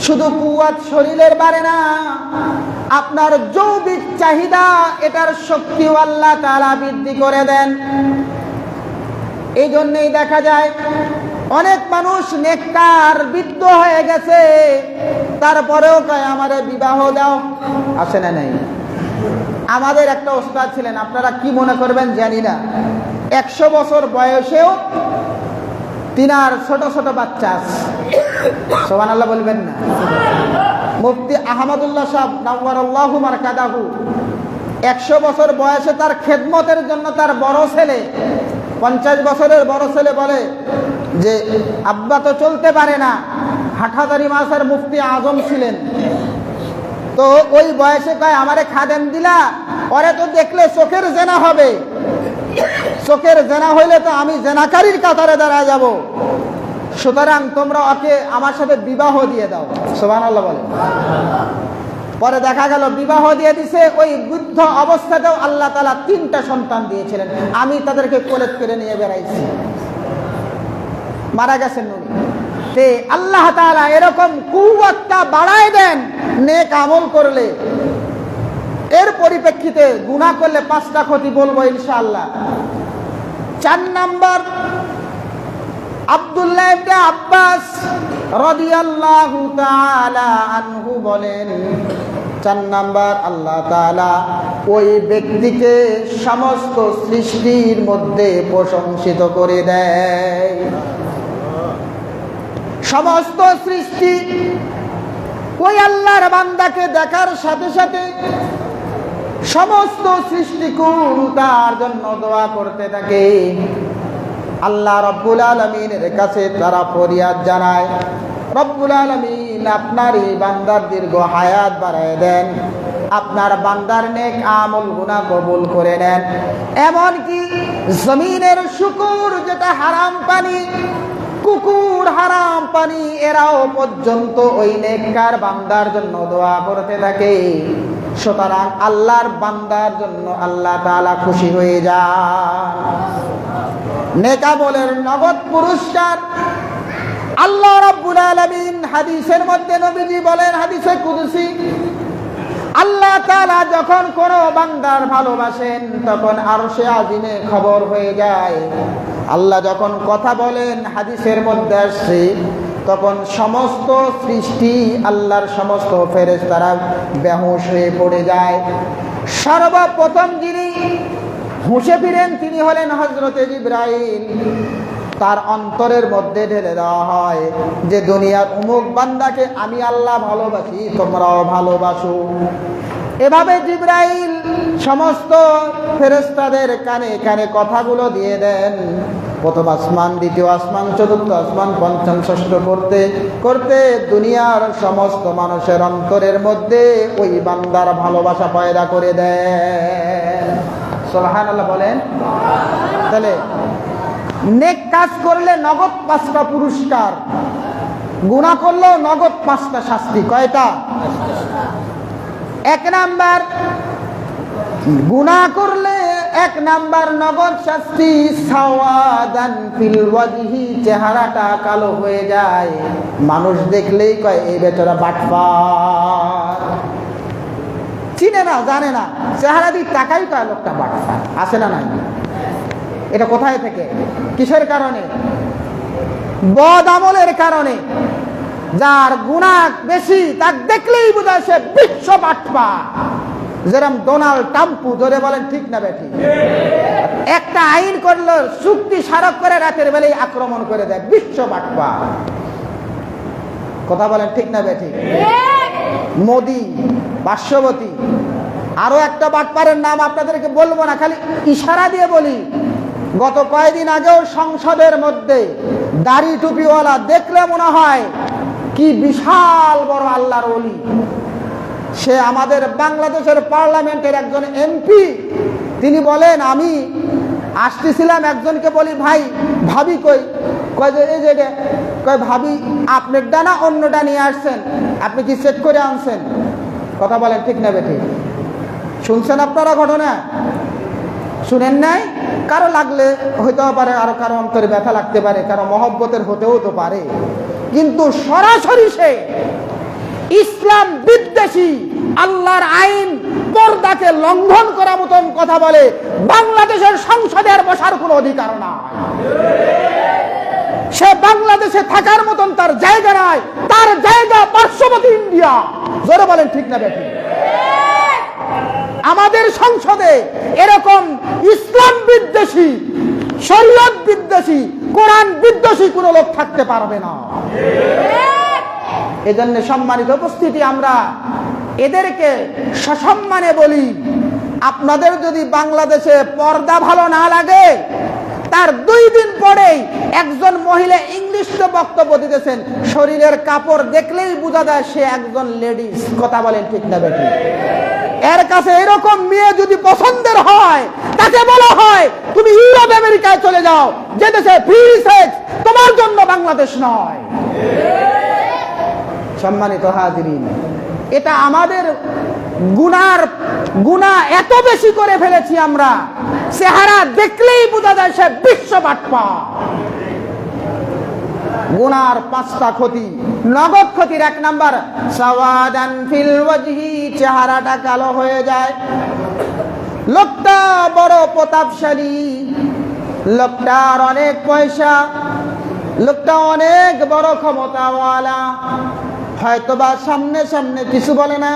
A: শুধু কুওয়াত শরীরের বাড়ে না, আপনার যৌবিক চাহিদা, এটার শক্তিও আল্লাহ তাআলা বৃদ্ধি করে দেন। এই জন্যই দেখা যায় অনেক মানুষ নেককার, বৃদ্ধ হয়ে গেছে, তারপরেও কয় আমারে বিবাহ দাও। আসে না? নাই? আমাদের একটা ওস্তাদ ছিলেন, আপনারা কি মনে করবেন জানি না, 100 বছর বয়সেও তিনার ছোট ছোট বাচ্চা আছে। সুবহানাল্লাহ বলবেন না? মুফতি আহমদুল্লাহ সাহেব নাওয়ারাল্লাহু মারকাদাহু, 100 বছর বয়সে তার খেদমতের জন্য তার বড় ছেলে, 50 বছরের বড় ছেলে বলে যে আব্বা তো চলতে পারে না, হাটহাজারী মাসার মুফতি আজম ছিলেন, তো ওই বয়সে কয় আমারে খাদেম দিলা, ওরে তো দেখলে চোখের জেনা হবে, চোখের জেনা হইলে তো আমি জেনাকারীর কাতারে দাঁড়া যাব, সুতরাং তোমরা ওকে আমার সাথে বিবাহ দিয়ে দাও। সুবহানাল্লাহ বলে। পরে দেখা গেল বিবাহ দিয়ে দিছে, ওই বৃদ্ধ অবস্থাতেও আল্লাহ তাআলা 3টা সন্তান দিয়েছিলেন। আমি তাদেরকে কোলেজ করে নিয়ে বেড়াইছি, মারা গেছেন উনি। তে আল্লাহ তাআলা এরকম কুওয়াতটা বাড়ায় দেন নেক আমল করলে। এর পরিপ্রেক্ষিতে গুনাহ করলে 5টা ক্ষতি বলবো ইনশাআল্লাহ। 4 নাম্বার, আব্দুল্লাহ ইবনে আব্বাস রাদিয়াল্লাহু তাআলা আনহু বলেন, 4 নাম্বার, আল্লাহ তাআলা ওই ব্যক্তিকে সমস্ত সৃষ্টির মধ্যে প্রশংসিত করে দেয়। সমস্ত সৃষ্টি ওই আল্লাহর বান্দাকে দেখার সাথে সাথে সমস্ত সৃষ্টিকুল তার জন্য দোয়া করতে থাকে। আল্লাহ রব্বুল আলামিনের কাছে তারা ফরিয়াদ জানায়, রব্বুল আলামিন আপনার এই বান্দার দীর্ঘ হায়াত বাড়ায় দেন, আপনার বান্দার নেক আমল গুনাহ কবুল করে নেন। এমনকি জমিনের শুকর যেটা হারাম পানি, কুকুর হারাম পানি, এরাও পর্যন্ত ওই নেককার বান্দার জন্য দোয়া করতে থাকে। সুতরাং আল্লাহর বান্দার জন্য আল্লাহ তাআলা খুশি হয়ে যায়। নেক আমলের নগদ পুরস্কার। আল্লাহ রাব্বুল আলামিন হাদিসের মধ্যে নবীজি বলেন, হাদিসে কুদসি, আল্লাহ তাআলা যখন কোন বান্দার ভালোবাসেন তখন আরশে আজিমে খবর হয়ে যায়। আল্লাহ যখন কথা বলেন, হাদিসের মধ্যে আসছে, তখন সমস্ত সৃষ্টি, আল্লাহর সমস্ত ফেরেশতারা বেহুশ হয়ে পড়ে যায়। সর্বপ্রথম যিনি হুঁশে ফিরেন তিনি হলেন হযরতে জিবরাইল। তার অন্তরের মধ্যে ঢেলে দেওয়া হয় যে দুনিয়ার অমুক বান্দাকে আমি আল্লাহ ভালোবাসি, তোমরাও ভালোবাসো। এভাবে জিবরাইল সমস্ত ফেরেশতাদের কানে কানে কথাগুলো দিয়ে দেন। প্রথম আসমান, দ্বিতীয় আসমান, চতুর্থ আসমান, পঞ্চম, ষষ্ঠ করতে করতে দুনিয়ার সমস্ত মানুষের অন্তরের মধ্যে ওই বান্দার ভালোবাসা পয়দা করে দেন। সুবহানাল্লাহ বলেন। তাহলে নেক কাজ করলে নগদ 5টা পুরস্কার, গুনাহ করলেও নগদ 5টা শাস্তি। কয়টা? 1 নাম্বার, গুনাহ করলে 1 নাম্বার নগদ শাস্তি সাওয়াদান ফিল ওয়াজহি, চেহারাটা কালো হয়ে যায়, মানুষ দেখলেই কয় এই বেচারা বাটপার। চিনে না, জানে না, চেহারা দিয়ে তাকাই কয় লোকটা বাটপার। আছে না নাই? এটা কোথায় থেকে? কিসের কারণে? বদ আমলের কারণে। যার গুনাহ বেশি তাক দেখলেই বোঝা সে বিশ্ব বাটপার। যেরকম ডোনাল্ড ট্রাম্প, ধরে বলেন ঠিক না বেঠি? একটা আইন করলো, চুক্তি স্মারক করে রাতের বেলায় আক্রমণ করে দেয়, বিশ্ব বাটপার। কথা বলেন ঠিক না বেঠি? মোদি, পার্শ্ববর্তী, আরো একটা বাটপারের নাম আপনাদেরকে বলবো না, খালি ইশারা দিয়ে বলি। গত কয়েকদিন আগেও সংসদের মধ্যে দাড়ি টুপিওয়ালা, দেখলে মনে হয় কি বিশাল বড় আল্লাহর ওলি। সে আমাদের বাংলাদেশের পার্লামেন্টের একজন এমপি। তিনি বলেন, আমি আসতেছিলাম, একজনকে বলি ভাই ভাবি কই? কয় যে এই যে, কয় ভাবি আপনার ডানা অন্যটা নিয়ে আসছেন, আপনি কি চেক করে আনছেন? কথা বলেন ঠিক না বেঠিক? শুনছেন আপনারা ঘটনা? শুনেন নাই? কারো লাগলে হইতে পারে, আরো কারো অন্তরে ব্যথা লাগতে পারে, কারো মহব্বতের হতেও তো পারে, কিন্তু সরাসরি সে ইসলাম বিদ্বেষী, আল্লাহর আইন পর্দাকে লঙ্ঘন করা মতন কথা বলে। বাংলাদেশের সংসদে আর বসার কোনো অধিকার নাই। সে বাংলাদেশে থাকার মতন তার জায়গা নাই, তার জায়গা পার্শ্ববর্তী ইন্ডিয়া। জোরে বলেন ঠিক না বেঠিক? আমাদের সংসদে এরকম ইসলাম বিদ্বেষী, শরীয়ত বিদ্বেষী, কোরআন বিদ্বেষী কোন লোক থাকতে পারবে না। এজন্য সম্মানিত উপস্থিতি, আমরা এদেরকে সসম্মানে বলি, আপনাদের যদি বাংলাদেশে পর্দা ভালো না লাগে, তার 2 দিন পরেই একজন মহিলা ইংলিশে বক্তব্য দিতেছেন, শরীরের কাপড় দেখলেই বোঝা যায় সে একজন লেডিস। কথা বলেন ঠিক না বেটি? এর কাছে এরকম মেয়ে যদি পছন্দের হয়, তাকে বলা হয় তুমি ইউরোপ আমেরিকায় চলে যাও, যে দেশে ফ্রি সেক্স, তোমার জন্য বাংলাদেশ নয়। সম্মানিত হাজিরিন, এটা আমাদের গুনাহ এত বেশি করে ফেলেছি আমরা, চেহারা দেখলেই বোঝা যায় সে বিশ্ব বাটপার। গুনার 5টা ক্ষতি, নগদ ক্ষতির 1 নাম্বার সাওয়াদান ফিল ওয়াজহি, চেহারাটা কালো হয়ে যায়। লোকটা বড় প্রতাপশালী, লোকটার অনেক পয়সা, লোকটা অনেক বড় ক্ষমতাওয়ালা, হয়তোবা সামনে সামনে কিছু বলে না,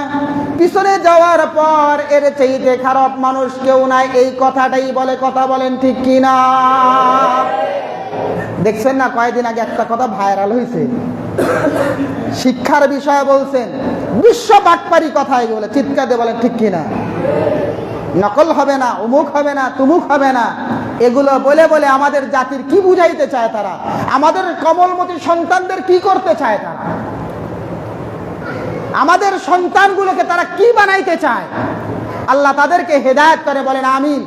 A: পিছনে যাওয়ার পর এর চাইতে খারাপ মানুষ কেউ নাই, এই কথাটাই বলে। কথা বলেন ঠিক কিনা? দেখছেন না, কয়েকদিন আগে একটা কথা ভাইরাল হয়েছে, শিক্ষার বিষয়ে বলছেন, বিশ্ব বাটপারি কথা এগুলো, চিৎকার দিয়ে বলেন ঠিক কিনা? নকল হবে না, অমুক হবে না, তুমুক হবে না, এগুলো বলে বলে আমাদের জাতির কি বুঝাইতে চায় তারা? আমাদের কমলমতি সন্তানদের কি করতে চায় তারা? আমাদের সন্তানগুলোকে তারা কি বানাইতে চায়? আল্লাহ তাদেরকে হেদায়েত করে, বলেন আমিন।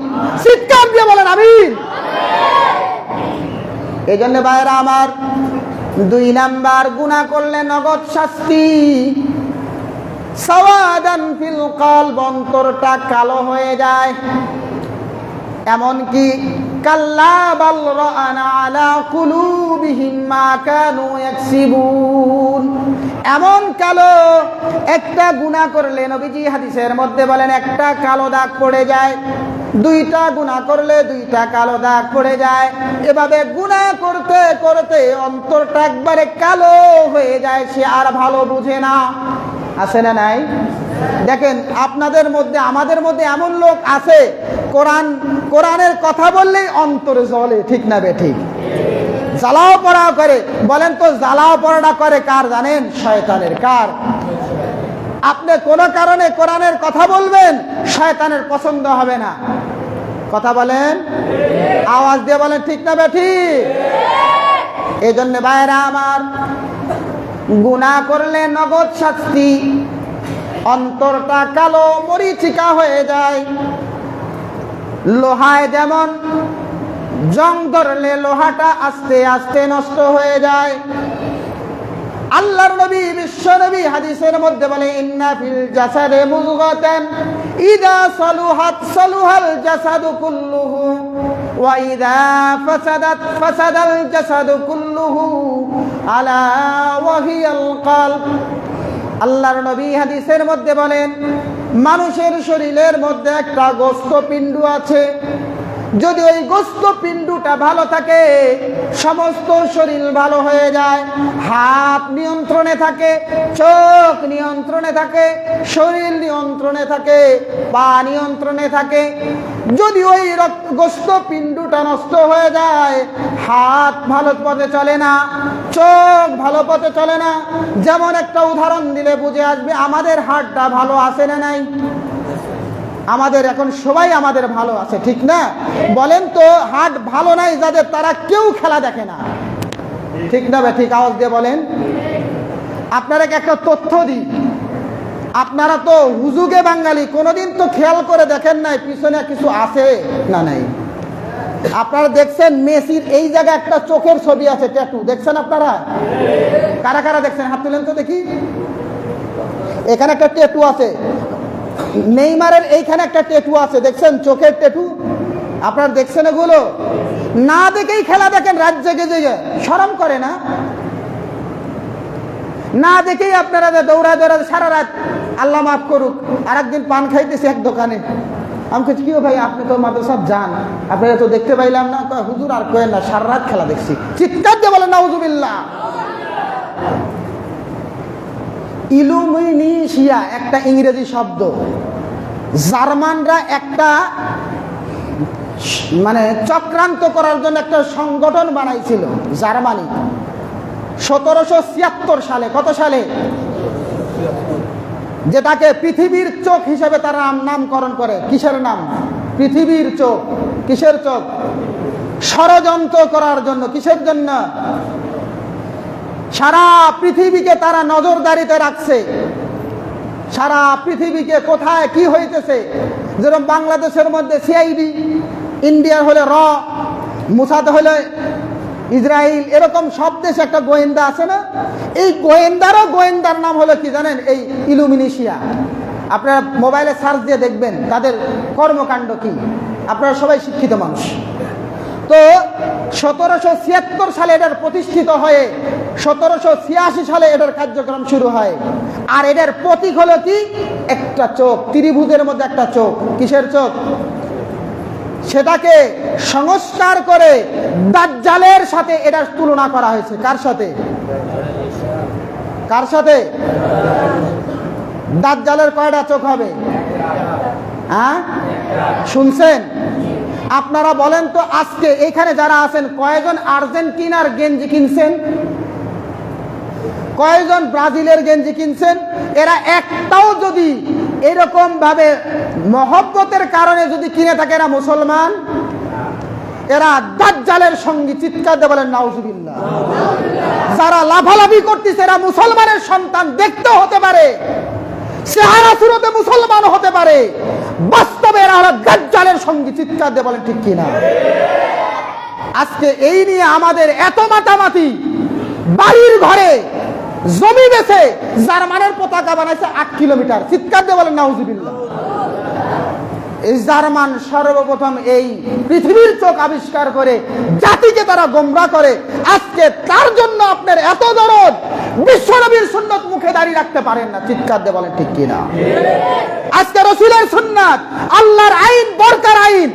A: চিৎকার দিয়ে বলেন আমিন। এই জন্য ভাইরা আমার, 2 নাম্বার, গুনাহ করলে নগদ শাস্তি সাওয়াদান ফিল কলব, অন্তরটা কালো হয়ে যায়। এমনকি কাল্লা বাল রানা আলা কুলুবিহিম মা কানু ইয়াকসিবুন। এমন কালো একটা গুনাহ করলে নবীজি হাদিসের মধ্যে বলেন একটা কালো দাগ পড়ে যায়, দুইটা গুনাহ করলে দুইটা কালো দাগ পড়ে যায়। এভাবে গুনাহ করতে করতে অন্তরটা একবারে কালো হয়ে যায়, সে আর ভালো বুঝে না। আছে না নাই? দেখেন আপনাদের মধ্যে আমাদের মধ্যে এমন লোক আছে কোরআনের কথা বললেই অন্তরে জ্বলে, ঠিক না বে ঠিক? জ্বালাও পড়াও করে। বলেন তো জ্বালাও পড়াটা করে কার জানেন? শয়তানের। কার? আপনি কোন কারণে কোরআনের কথা বলবেন, শয়তানের পছন্দ হবে না। কথা বলেন, আওয়াজ দিয়ে বলেন, ঠিক না বে ঠিক? এই জন্য ভাইরা আমার, গুনাহ করলে নগদ শাস্তি, অন্তরটা কালো মরিচিকা হয়ে যায়। লোহায় যেমন জং ধরলে লোহাটা আস্তে আস্তে নষ্ট হয়ে যায়, আল্লাহর নবী বিশ্ব নবী হাদিসের মধ্যে বলে ইন্না ফিল জাসাদে মুযগাতান ইযা সালুহাত সালুহাল জাসাদু কুল্লুহু ওয়া ইযা ফাসাদাত ফাসাদাল জাসাদু কুল্লুহু আলা ওয়া হিয়াল কলব। আল্লাহর নবী হাদিসের মধ্যে বলেন মানুষের শরীরের মধ্যে একটা গোস্ত পিণ্ড আছে, যদি ওই গোস্ত পিণ্ডটা ভালো থাকে সমস্ত শরীর ভালো হয়ে যায়। হাত নিয়ন্ত্রণে থাকে, চোখ নিয়ন্ত্রণে থাকে, শরীর নিয়ন্ত্রণে থাকে, পা নিয়ন্ত্রণে থাকে। যদি ওই গোস্ত পিণ্ডটা নষ্ট হয়ে যায়, হাত ভালো পথে চলে না, চোখ ভালো পথে চলে না। যেমন একটা উদাহরণ দিলে বুঝে আসবে আমাদের হাতটা ভালো আছে না নাই? আমাদের এখন সবাই আমাদের ভালো আছে, ঠিক না? বলেন তো হার্ট ভালো নাই যাদের, তারা কেউ খেলা দেখে না, ঠিক না ভাই? ঠিক, আওয়াজ দিয়ে বলেন। আপনারা একটা তথ্য দিই, আপনারা তো হুজুগে বাঙালি, কোনোদিন তো খেয়াল করে দেখেন নাই পিছনে কিছু আছে না নাই? আপনারা দেখছেন মেসির এই জায়গায় একটা চোখের ছবি আছে, ট্যাটু, দেখছেন আপনারা? কারা কারা দেখছেন? হাত তুলেন তো দেখি। এখানে একটা ট্যাটু আছে। নেইমারের এইখানে একটা ট্যাটু আছে, দেখছেন? চোখের ট্যাটু। আপনারা দেখছেন এগুলো? না দেখেই খেলা দেখেন রাত জেগে জেগে, শরম করে না? না দেখেই আপনারা দৌড়ায় দৌড়ায় সারা রাত, আল্লাহ মাফ করুক। আর একদিন পান খাইতেছি এক দোকানে, আমি বলছি কি ভাই আপনি তো মাদ্রাসা যান, আপনারা তো দেখতে পাইলাম না। হুজুর আর কয়েন না, সারা রাত খেলা দেখছি। চিৎকার দিয়ে বলেন নাউজুবিল্লাহ। ইলুমিনেশিয়া একটা ইংরেজি শব্দ। জার্মানরা একটা চক্রান্ত করার জন্য একটা সংগঠন বানাইছিল জার্মানি 1776 সালে। কত সালে? যেটাকে পৃথিবীর চোখ হিসেবে তারা নামকরণ করে। কিসের নাম? পৃথিবীর চোখ। কিসের চোখ? ষড়যন্ত্র করার জন্য। কিসের জন্য? সারা পৃথিবীকে তারা নজরদারিতে রাখছে, সারা পৃথিবীকে কোথায় কি হইতেছে। যেরকম বাংলাদেশের মধ্যে সিআইডি, ইন্ডিয়ার হলে র, মুসাদ হলে ইসরায়েল, এরকম সব দেশে একটা গোয়েন্দা আছে না? এই গোয়েন্দার নাম হলো কি জানেন? এই ইলুমিনেশিয়া। আপনারা মোবাইলে সার্চ দিয়ে দেখবেন তাদের কর্মকাণ্ড কি। আপনারা সবাই শিক্ষিত মানুষ। তো 1776 সালে এটার প্রতিষ্ঠিত হয়ে 1786 সালে এটার কার্যক্রম শুরু হয়। আর এটার প্রতীক হলো কি? একটা চোখ, ত্রিভুজের মধ্যে একটা চোখ। কিসের চোখ? সেটাকে সংস্কার করে দাজ্জালের সাথে এটার তুলনা করা হয়েছে। কার সাথে? কার সাথে? দাজ্জালের কয়টা চোখ হবে? হ্যাঁ, শুনছেন? আপনারা বলেন তো আজকে এখানে যারা আছেন কয়জন আর্জেন্টিনার গেঞ্জি কিনছেন? কয়জন ব্রাজিলের গেঞ্জি কিনছেন? এরা একটাও যদি এরকম ভাবে মহব্বতের কারণে যদি কিনে থাকে, এরা মুসলমান? এরা দাজ্জালের সঙ্গী। চিৎকার দিয়ে বলেন নাউজুবিল্লাহ। যারা লাফালাফি করতেছে এরা মুসলমানের সন্তান, দেখতে হতে পারে, চেহারা সুরতে মুসলমান হতে পারে, বাস্তবে এরা হলো দাজ্জালের সঙ্গী। চিৎকার দিয়ে বলেন ঠিক কিনা? আজকে এই নিয়ে আমাদের এত মাতামাতি, বাড়ির ঘরে জমি বেছে জার্মানের পতাকা বানাইছে 8 কিলোমিটার। চিৎকার দিয়ে বলেন নাউজুবিল্লাহ। এই জার্মান সর্বপ্রথম এই পৃথিবীর চোখ আবিষ্কার করে জাতিকে তারা গোমরাহ করে। আজকে তার জন্য আপনার এত দরদ, বিশ্বনবীর সুন্নাত মুখে দাঁড়িয়ে রাখতে পারেন না, চিৎকার দিয়ে বলেন ঠিক কিনা? আজকে রাসূলের সুন্নাত, আল্লাহর আইন, বরকার আইন,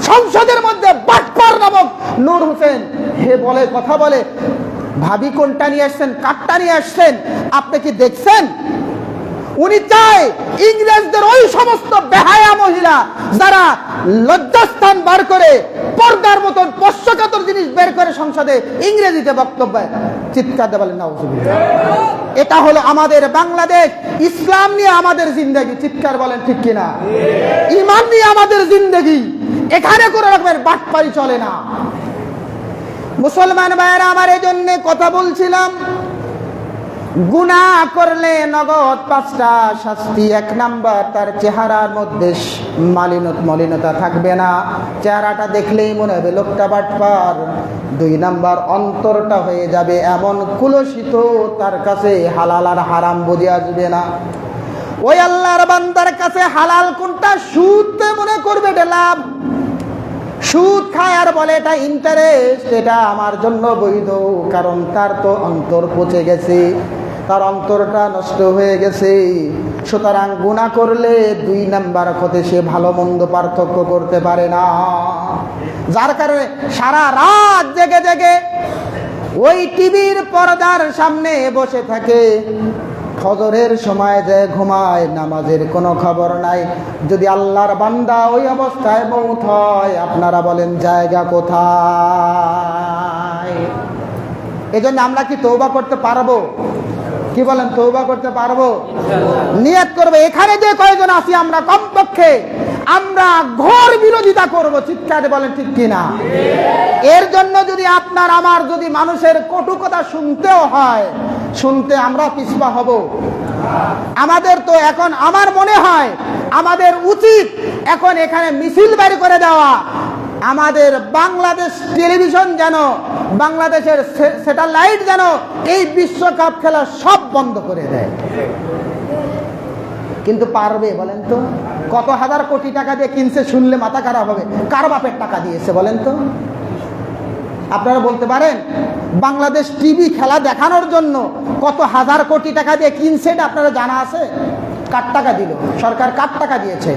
A: সংসদের মধ্যে বাটপার নামক নূর হোসেন হে বলে কথা বলে, ভাবি কোনটা নিয়ে আসছেন, কাঠটা নিয়ে আসছেন, আপনি কি দেখছেন? উনি চায় ইংরেজদের ওই সমস্ত বেহায়া মহিলা যারা লজ্জাস্থান বার করে পর্দার মতন পশ্চাৎপর জিনিস বের করে সংসদে ইংরেজিতে বক্তব্য, চিৎকার দিয়ে বলেন নাউজুবিল্লাহ। এটা হলো আমাদের বাংলাদেশ, ইসলাম নিয়ে আমাদের জিন্দেগি, চিৎকার বলেন ঠিক কিনা? ঈমান নিয়ে আমাদের জিন্দেগি, এখানে কোনো রকমের বাটপারি চলে না। মুসলমান ভাইয়েরা আমার, এই জন্য কথা বলছিলাম, গুনাহ করলে নগদ 5টা শাস্তি। 1 নাম্বার, তার চেহারার মধ্যে মলিনতা থাকবে না, চেহারাটা দেখলেই মনে হবে লোকটা বাটপার। 2 নাম্বার, অন্তরটা হয়ে যাবে এমন কুলসিত, তার কাছে হালাল আর হারাম বুঝে আসবে না। ওই আল্লাহর বান্দার কাছে হালাল কোনটা, সুদে মনে করবে এটা লাভ, সুদ খায় আর বলে এটা ইন্টারেস্ট, এটা আমার জন্য বৈধ, কারণ তার তো অন্তর পচে গেছে, তার অন্তরটা নষ্ট হয়ে গেছে। সুতরাং গুনাহ করলে 2 নাম্বার হতে সে ভালো মন্দ পার্থক্য করতে পারে না, যার কারণে সারা রাত জেগে জেগে ওই টিভির পর্দার সামনে বসে থাকে, ফজরের সময় যে ঘুমায়, নামাজের কোনো খবর নাই। যদি আল্লাহর বান্দা ওই অবস্থায় মৌত হয়, আপনারা বলেন জায়গা কোথায়? এজন্য আমরা কি তওবা করতে পারবো? কি বলেন, তওবা করতে পারবো? নিয়ত করবে। এখানে যে কয়জন আছি আমরা, কমপক্ষে আমরা ঘোর বিরোধিতা করব, চিৎকার বলেন ঠিক কিনা? এর জন্য যদি আপনার আমার যদি মানুষের কটু কথা শুনতেও হয়, শুনতে আমরা পিছপা হব। আমাদের তো এখন আমার মনে হয় আমাদের উচিত এখন এখানে মিছিল বের করে দেওয়া, আমাদের বাংলাদেশ টেলিভিশন যেন, বাংলাদেশের স্যাটেলাইট যেন এই বিশ্বকাপ খেলা সব বন্ধ করে দেয়। কিন্তু পারবে বলেন তো? কত হাজার কোটি টাকা দিয়ে কিনছে, শুনলে মাথা খারাপ হবে। কার বাপের টাকা দিয়েছে বলেন তো? আপনারা বলতে পারেন? বাংলাদেশ টিভি খেলা দেখানোর জন্য কত হাজার কোটি টাকা দিয়ে কিনছে, এটা আপনারা জানা আছে? কার টাকা দিল? সরকার কার টাকা দিয়েছে?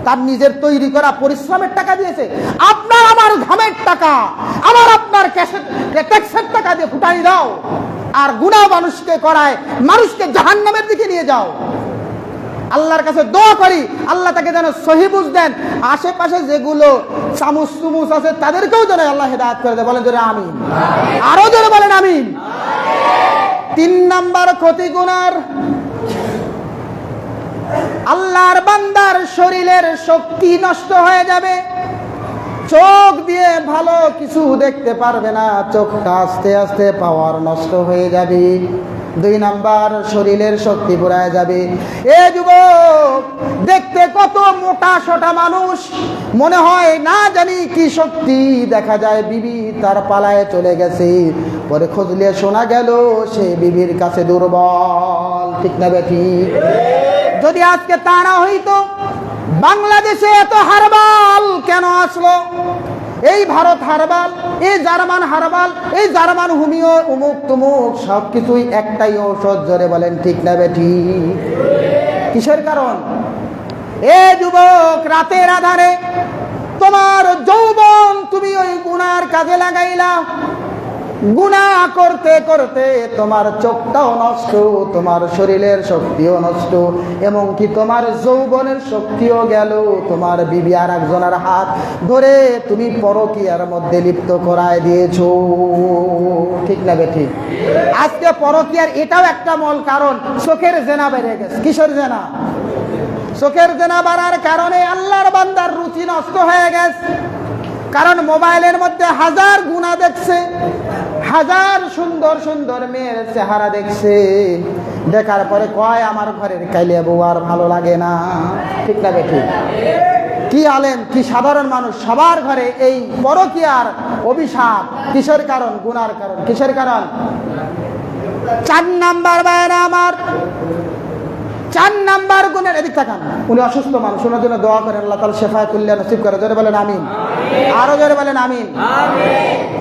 A: তার নিজের তৈরি করা পরিশ্রমের টাকা দিয়েছে। আপনার আমার ঘামের টাকা, আমার আপনার ট্যাক্সের টাকা দিয়ে ফুটাই দাও, আর গুনাহ মানুষকে করায়, মানুষকে জাহান্নামের দিকে নিয়ে যাও। আল্লাহর কাছে দোয়া করি আল্লাহ তাকে যেন সহি বুঝ দেন, আশেপাশে যেগুলো চামচ চুমুচ আছে তাদেরকেও যেন আল্লাহ হেদায়েত করে দেয়। বলেন জোরে আমিন, আরো জোরে বলেন আমিন। 3 নাম্বার ক্ষতি গুনার, আল্লাহর বান্দার শরীরের শক্তি নষ্ট হয়ে যাবে, চোখ দিয়ে ভালো কিছু দেখতে পারবে না, চোখটা আস্তে আস্তে পাওয়ার নষ্ট হয়ে যাবে। 2 নাম্বার, শরীরের শক্তি ফুরায় যাবে। এ যুবক, দেখতে কত মোটা সোটা মানুষ, মনে হয় না জানি কি শক্তি, দেখা যায় বিবি তার পালায় চলে গেছে, পরে খুঁজলে শোনা গেল সে বিবির কাছে দুর্বল। ঠিক না বেঠিক? যদি আজকে তা না হইতো, বাংলাদেশে এত হারবাল কেন আসলো? এই ভারত হারবাল, এই জার্মান হারবাল, এই জার্মান হোমিও, উমুক তুমুক, সবকিছুই একটাই ঔষধ। জোরে বলেন ঠিক না বেঠিক? কিসের কারণ? এ যুবক, রাতের আধারে তোমার যৌবন তুমি ওই গুনার কাজে লাগাইলা, গুনাহ করতে করতে তোমার চোখটাও নষ্ট, তোমার শরীরের শক্তিও নষ্ট, এমনকি তোমার যৌবনের শক্তিও গেল। তোমার বিবি আর একজনের হাত ধরে তুমি পরকীয়ার মধ্যে লিপ্ত করায় দিয়েছো। ঠিক না বেঠিক? আজকে পরকীয়ার এটাও একটা মূল কারণ, চোখের জেনা বেড়ে গেছে। কিসের জেনা? চোখের জেনা বাড়ার কারণে আল্লাহর বান্দার রুচি নষ্ট হয়ে গেছে। কারণ মোবাইলের মধ্যে হাজার গুনাহ দেখছে, হাজার সুন্দর সুন্দর মেয়ের চেহারা দেখছে, দেখার পরে কয় আমার ঘরের কাইলে বউ আর ভালো লাগে না। ঠিক না বেঠিক? কি আলেম, কি সাধারণ মানুষ, সবার ঘরে এই পরকীয়ার অভিশাপ। কিসের কারণ? গুনার কারণ। কিসের কারণ? 4 নাম্বার, ভাইরা আমার, 4 নাম্বার গুণের, এদিক তাকান, উনি অসুস্থ মানুষ, ওনার জন্য দোয়া করেন, আল্লাহ তাআলা শেফায়ে কুল্লিয়া নসিব করে। জোরে বলেন আমিন। আরো জোরে বলেন আমিন।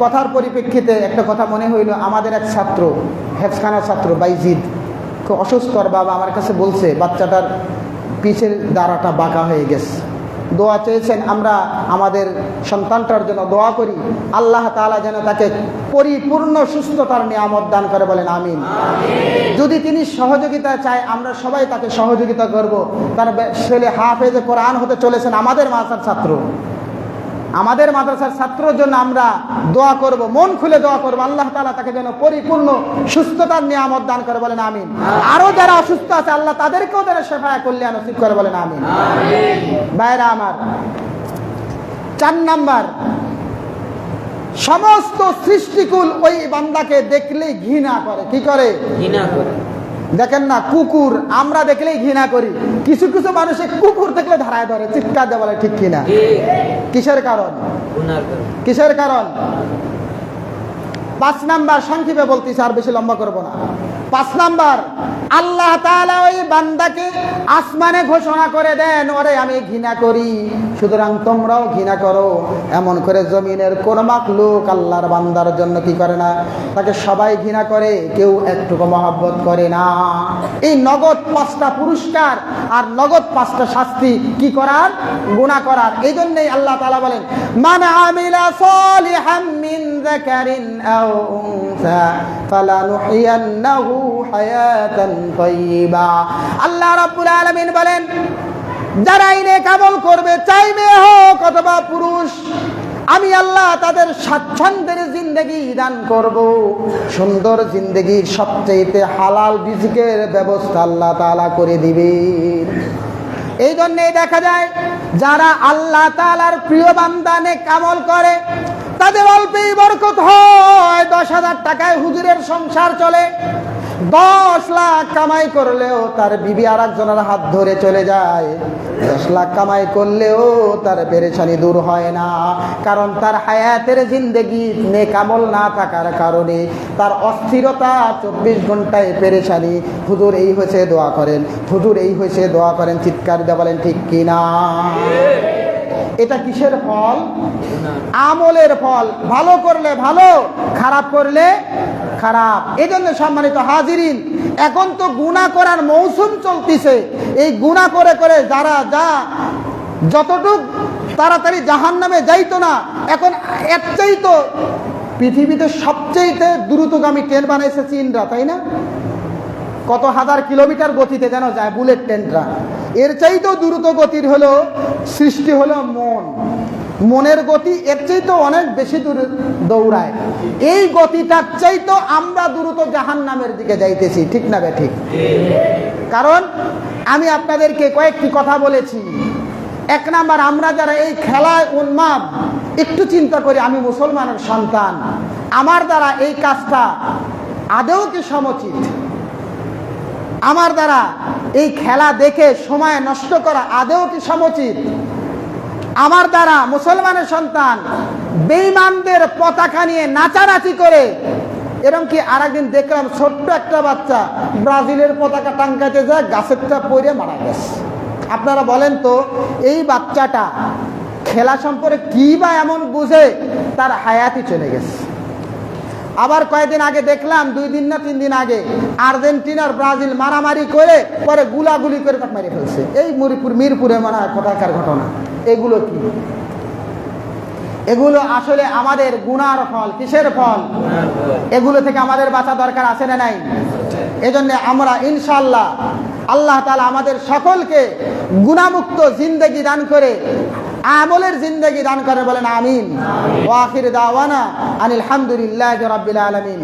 A: কথার পরিপ্রেক্ষিতে একটা কথা মনে হইল, আমাদের এক ছাত্র, হেফখানার ছাত্র বাইজিদ, খুব অসুস্থ, আর বাবা আমার কাছে বলছে বাচ্চাটার পিছের দাঁড়াটা বাঁকা হয়ে গেছে, দোয়া চেয়েছেন। আমরা আমাদের সন্তানটার জন্য দোয়া করি, আল্লাহ তাআলা যেন তাকে পরিপূর্ণ সুস্থতার নিয়ামত দান করে। বলেন আমিন। যদি তিনি সহযোগিতা চায়, আমরা সবাই তাকে সহযোগিতা করব। তার ছেলে হাফেজে কোরআন হতে চলেছেন, আমাদের মাদ্রাসার ছাত্র, আমাদের মাদ্রাসার ছাত্রর জন্য আমরা দোয়া করব, মন খুলে দোয়া করব, আল্লাহ তাআলা তাকে যেন পরিপূর্ণ সুস্থতার নিয়ামত দান করে। বলেন আমিন। আরো যারা অসুস্থ আছে, আল্লাহ তাদেরকেও যেন শেফায়ে কুল্লিয়া নসিব করে। বলেন আমিন। ভাইরা আমার, 4 নাম্বার, সমস্ত সৃষ্টিকুল ওই বান্দাকে দেখলেই ঘৃণা করে। কি করে? ঘৃণা করে। দেখেন না, কুকুর আমরা দেখলেই ঘৃণা করি, কিছু কিছু মানুষে কুকুর দেখলে ধারায় ধরে, চিৎকার দিয়ে বলে, ঠিক কিনা? কিসের কারণ? কিসের কারণ? 5 নাম্বার, সংক্ষেপে বলতেছি, আর বেশি লম্বা করব না। 5 নাম্বার, আল্লাহ তাআলা ওই বান্দাকে আসমানে ঘোষণা করে দেন, ওরে আমি ঘৃণা করি, সুতরাং তোমরাও ঘৃণা করো। এমন করে জমিনের কোন মাখলুক আল্লাহর বান্দার জন্য কি করে না? তাকে সবাই ঘৃণা করে, কেউ একটুকু মহব্বত করে না। এই নগদ 5টা পুরস্কার আর নগদ 5টা শাস্তি কি করার? গুনাহ করার। এই জন্যই আল্লাহ তাআলা বলেন, মান আমিলা সালিহাম মিন যাকারিন আও উনসা ফালানুহিয়ান্নাহু হায়াতান তাইয়্যিবা। আল্লাহ রাব্বুল আলামিন বলেন, যারা নেক আমল করবে, চাই মেয়ে হোক অথবা পুরুষ, আমি আল্লাহ তাদের স্বাচ্ছন্দ্যের জিন্দেগি দান করব, সুন্দর জিন্দেগির সবচেয়ে হালাল রিজিকের ব্যবস্থা আল্লাহ তাআলা করে দিবেন। এই জন্যই দেখা যায় যারা আল্লাহ তাআলার প্রিয় বান্দা নেক আমল করে, তাদের অল্পেই বরকত হয়। 10,000 টাকায় হুজুরের সংসার চলে, 10 লাখ কামাই করলেও তার বিবি আর একজনের হাত ধরে চলে যায়। 10 লাখ কামাই করলেও তার পেরেশানি দূর হয় না, কারণ তার হায়াতের জিন্দেগি নেক আমল না থাকার কারণে তার অস্থিরতা, 24 ঘন্টায় পেরেশানি। হুজুর এই হয়েছে, দোয়া করেন, হুজুর এই হয়েছে, দোয়া করেন, চিৎকার দিয়ে বলেন ঠিক কিনা? এটা কিসের ফল? আমলের ফল। ভালো করলে ভালো, খারাপ করলে খারাপ। এই জন্য সম্মানিত হাজিরিন, এখন তো গুনাহ করার মৌসুম চলতেছে। এই গুনাহ করে করে যারা যতটুক তাড়াতাড়ি জাহান্নামে যাইতো না, এখন এর চাইতো পৃথিবীতে সবচেয়ে দ্রুতগামী ট্রেন বানাইছে চীনরা, তাই না? কত হাজার কিলোমিটার গতিতে যেন যায় বুলেট ট্রেনটা। এর চাইতেও দ্রুত গতির হলো সৃষ্টি হলো মন। মনের গতি এর চাইতেও অনেক বেশি দূর দৌড়ায়। এই গতিটার চাইতেও আমরা দ্রুত জাহান্নামের দিকে যাইতেছি, ঠিক না ঠিক? কারণ আমি আপনাদেরকে কয়েকটি কথা বলেছি। 1 নাম্বার, আমরা যারা এই খেলায় উন্মাদ, একটু চিন্তা করি, আমি মুসলমানের সন্তান, আমার দ্বারা এই কাজটা আদৌ কি সমুচিত? আমার দ্বারা এই খেলা দেখে সময় নষ্ট করা আদৌ কি সমুচিত? আমার দ্বারা মুসলমানের সন্তান বেঈমানদের পতাকা নিয়ে নাচানাচি করে, এরকম কি আরেকদিন দেখলাম ছোট্ট একটা বাচ্চা ব্রাজিলের পতাকা টাঙ্গাইতে যায়, গাছেরটা পড়ে মারা গেছে। আপনারা বলেন তো, এই বাচ্চাটা খেলা সম্পর্কে কি বা এমন বুঝে তার হায়াতই চলে গেছে। আবার কয়েকদিন আগে দেখলাম, 2 দিন না 3 দিন আগে, আর্জেন্টিনার ব্রাজিল মারামারি করে পরে গুলাগুলি করে তাকে মেরে ফেলছে। এই মিরপুরে মনে হয় কোথাকার ঘটনা। এগুলো কি? এগুলো আসলে আমাদের গুনার ফল। কিসের ফল? এগুলো থেকে আমাদের বাঁচা দরকার আছে না নাই? এজন্য আমরা ইনশাআল্লাহ আল্লাহ তাআলা আমাদের সকলকে গুনাহমুক্ত জিন্দেগি দান করে আমলের জিন্দেগি দান করে। বলেন আমিন। ওয়া আখির দাওয়ানা আনিল হামদুলিল্লাহি রাব্বিল আলামিন।